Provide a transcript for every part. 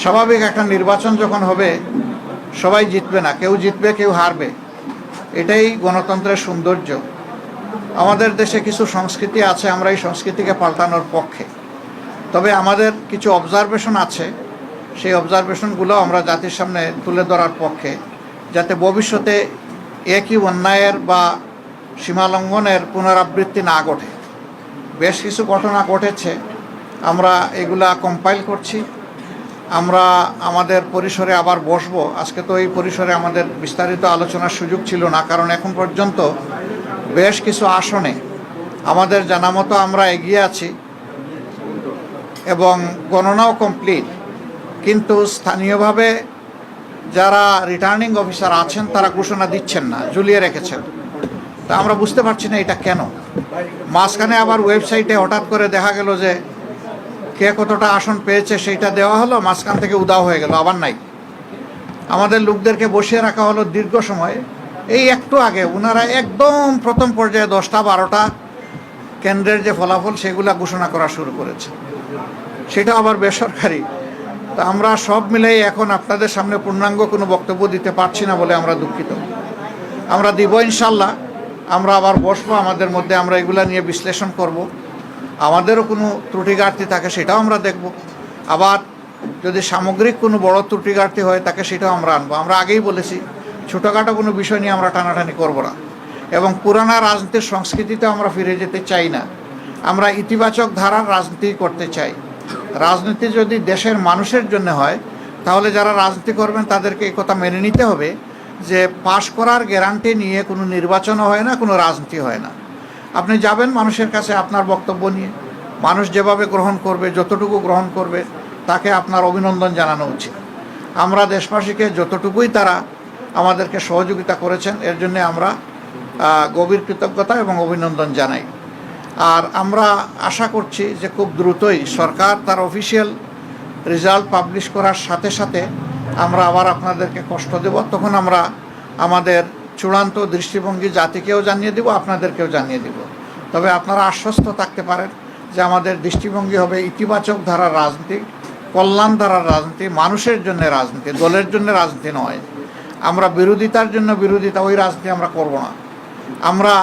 স্বাভাবিক একটা নির্বাচন যখন হবে সবাই জিতবে না, কেউ জিতবে কেউ হারবে, এটাই গণতন্ত্রের সৌন্দর্য। আমাদের দেশে কিছু সংস্কৃতি আছে, আমরা এই সংস্কৃতিকে পাল্টানোর পক্ষে। তবে আমাদের কিছু অবজারভেশন আছে, সেই অবজারভেশনগুলো আমরা জাতির সামনে তুলে ধরার পক্ষে, যাতে ভবিষ্যতে একই অন্যায়ের বা সীমালঙ্ঘনের পুনরাবৃত্তি না ঘটে। বেশ কিছু ঘটনা ঘটেছে, আমরা এগুলা কম্পাইল করছি। আমরা আমাদের পরিসরে আবার বসবো। আজকে তো এই পরিসরে আমাদের বিস্তারিত আলোচনার সুযোগ ছিল না, কারণ এখন পর্যন্ত বেশ কিছু আসনে আমাদের জানা মতো আমরা এগিয়ে আছি এবং গণনাও কমপ্লিট, কিন্তু স্থানীয়ভাবে যারা রিটার্নিং অফিসার আছেন তারা ঘোষণা দিচ্ছেন না, ঝুলিয়ে রেখেছেন। তা আমরা বুঝতে পারছি না এটা কেন। মাঝখানে আবার ওয়েবসাইটে হঠাৎ করে দেখা গেল যে কে কতটা আসন পেয়েছে সেইটা দেওয়া হলো, মাঝখান থেকে উদাও হয়ে গেল, আবার নাই। আমাদের লোকদেরকে বসিয়ে রাখা হলো দীর্ঘ সময়। এই একটু আগে ওনারা একদম প্রথম পর্যায়ে 10টা 12টা কেন্দ্রের যে ফলাফল সেগুলা ঘোষণা করা শুরু করেছে, সেটা আবার বেসরকারি। তা আমরা সব মিলেই এখন আপনাদের সামনে পূর্ণাঙ্গ কোনো বক্তব্য দিতে পারছি না বলে আমরা দুঃখিত। আমরা দিব ইনশাল্লাহ, আমরা আবার বসবো, আমাদের মধ্যে আমরা এগুলা নিয়ে বিশ্লেষণ করব। আমাদেরও কোনো ত্রুটি ঘাটতি থাকে সেটাও আমরা দেখব। আবার যদি সামগ্রিক কোনো বড় ত্রুটি ঘাটতি হয় তাকে সেটাও আমরা আনবো। আমরা আগেই বলেছি ছোটোখাটো কোনো বিষয় নিয়ে আমরা টানাটানি করব না, এবং পুরানা রাজনীতির সংস্কৃতিতে আমরা ফিরে যেতে চাই না। আমরা ইতিবাচক ধারার রাজনীতি করতে চাই। রাজনীতি যদি দেশের মানুষের জন্য হয়, তাহলে যারা রাজনীতি করবেন তাদেরকে এই কথা মেনে নিতে হবে যে পাশ করার গ্যারান্টি নিয়ে কোনো নির্বাচনও হয় না, কোনো রাজনীতি হয় না। আপনি যাবেন মানুষের কাছে আপনার বক্তব্য নিয়ে, মানুষ যেভাবে গ্রহণ করবে, যতটুকু গ্রহণ করবে, তাকে আপনার অভিনন্দন জানানো উচিত। আমরা দেশবাসীকে যতটুকুই তারা আমাদেরকে সহযোগিতা করেছেন এর জন্য আমরা গভীর কৃতজ্ঞতা এবং অভিনন্দন জানাই। আর আমরা আশা করছি যে খুব দ্রুতই সরকার তার অফিসিয়াল রেজাল্ট পাবলিশ করার সাথে সাথে আমরা আবার আপনাদেরকে কষ্ট দেব। তখন আমরা আমাদের চূড়ান্ত দৃষ্টিভঙ্গি জাতিকেও জানিয়ে দেব, আপনাদেরকেও জানিয়ে দেব। তবে আপনারা আশ্বস্ত থাকতে পারেন যে আমাদের দৃষ্টিভঙ্গি হবে ইতিবাচক ধারার রাজনীতি, কল্যাণ ধারার রাজনীতি, মানুষের জন্য রাজনীতি, দলের জন্য রাজনীতি নয়। আমরা বিরোধিতার জন্য বিরোধিতা, ওই রাজনীতি আমরা করব না। আমরা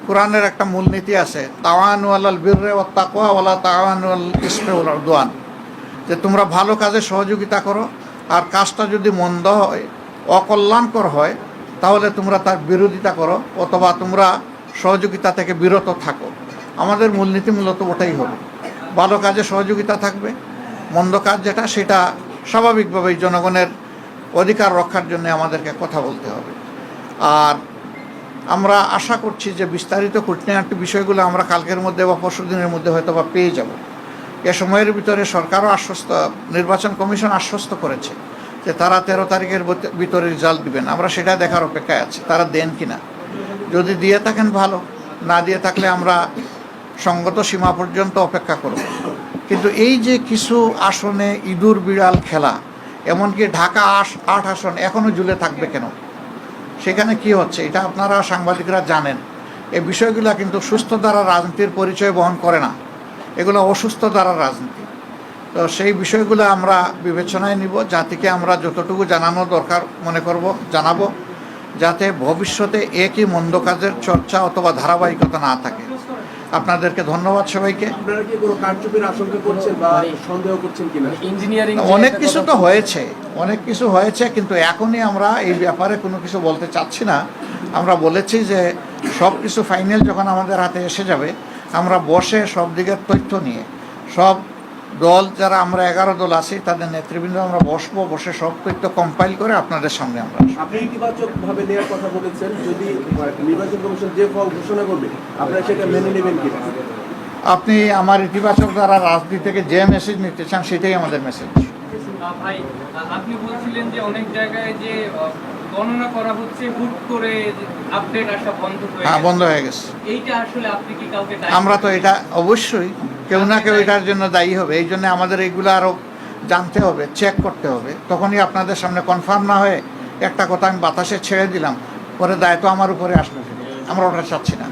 কোরআনের একটা মূলনীতি আছে, তাওয়ানু আলাল বিররি ওয়াত তাকওয়া ওয়ালা তাওয়ানু আলাল ইসমি ওয়াল উদওয়ান, যে তোমরা ভালো কাজে সহযোগিতা করো, আর কাজটা যদি মন্দ হয়, অকল্যাণকর হয়, তাহলে তোমরা তার বিরোধিতা করো অথবা তোমরা সহযোগিতা থেকে বিরত থাকো। আমাদের মূলনীতি মূলত ওটাই হবে, ভালো কাজে সহযোগিতা থাকবে, মন্দ কাজ যেটা সেটা স্বাভাবিকভাবেই জনগণের অধিকার রক্ষার জন্য আমাদেরকে কথা বলতে হবে। আর আমরা আশা করছি যে বিস্তারিত খুঁটিনাটি বিষয়গুলো আমরা কালকের মধ্যে বা পরশু দিনের মধ্যে হয়তো বা পেয়ে যাব। এ সময়ের ভিতরে সরকারও নির্বাচন কমিশন আশ্বস্ত করেছে যে তারা 13 তারিখের ভিতরে রেজাল্ট দিবেন। আমরা সেটা দেখার অপেক্ষায় আছি, তারা দেন কিনা। যদি দিয়ে থাকেন ভালো, না দিয়ে থাকলে আমরা সঙ্গত সীমা পর্যন্ত অপেক্ষা করব। কিন্তু এই যে কিছু আসনে ইঁদুর বিড়াল খেলা, এমনকি ঢাকা 8 আসন এখনও ঝুলে থাকবে কেন, সেখানে কি হচ্ছে এটা আপনারা সাংবাদিকরা জানেন। এই বিষয়গুলো কিন্তু সুস্থ ধারার রাজনীতির পরিচয় বহন করে না, এগুলো অসুস্থ ধারার রাজনীতি। তো সেই বিষয়গুলো আমরা বিবেচনায় নিব, জাতিকে আমরা যতটুকু জানানো দরকার মনে করব জানাবো, যাতে ভবিষ্যতে একই মন্দ কাজের চর্চা অথবা ধারাবাহিকতা না থাকে। আপনাদেরকে ধন্যবাদ সবাইকে। আপনারা কি কোনো কারচুপির আশঙ্কা করছেন বা সন্দেহ করছেন কিনা? ইঞ্জিনিয়ারিং অনেক কিছু তো হয়েছে, অনেক কিছু হয়েছে, কিন্তু এখনই আমরা এই ব্যাপারে কোনো কিছু বলতে চাচ্ছি না। আমরা বলেছি যে সব কিছু ফাইনাল যখন আমাদের হাতে এসে যাবে, আমরা বসে সব দিকের তথ্য নিয়ে, সব দল যারা আমরা 11 দল আছি তাদের নেতৃবৃন্দ আমরা বসে সব তথ্য কম্পাইল করে আপনাদের সামনে আমরা। আপনি ইতিবাচকভাবে নেওয়ার কথা বলেছেন, যদি নির্বাচন কমিশন যে ফল ঘোষণা করবে আপনারা সেটা মেনে নেবেন কিনা? আপনি আমার ইতিবাচক দ্বারা রাজনীতি থেকে যে মেসেজ নিতে চান সেটাই আমাদের মেসেজ। ভাই, আপনি বলছিলেন যে অনেক জায়গায় যে গণনা করা হচ্ছে, হুট করে আপডেট আসা বন্ধ হয়ে গেছে। এইটা আসলে আপনি কি কাউকে আমরা তো এটা অবশ্যই কেউ না কেউ এটার জন্য দায়ী হবে। এই জন্য আমাদের এইগুলো আরও জানতে হবে, চেক করতে হবে। তখনই আপনাদের সামনে কনফার্ম না হয়ে একটা কথা আমি বাতাসে ছেড়ে দিলাম, পরে দায়িত্ব আমার উপরে আসবে, আমরা ওটা চাচ্ছি না।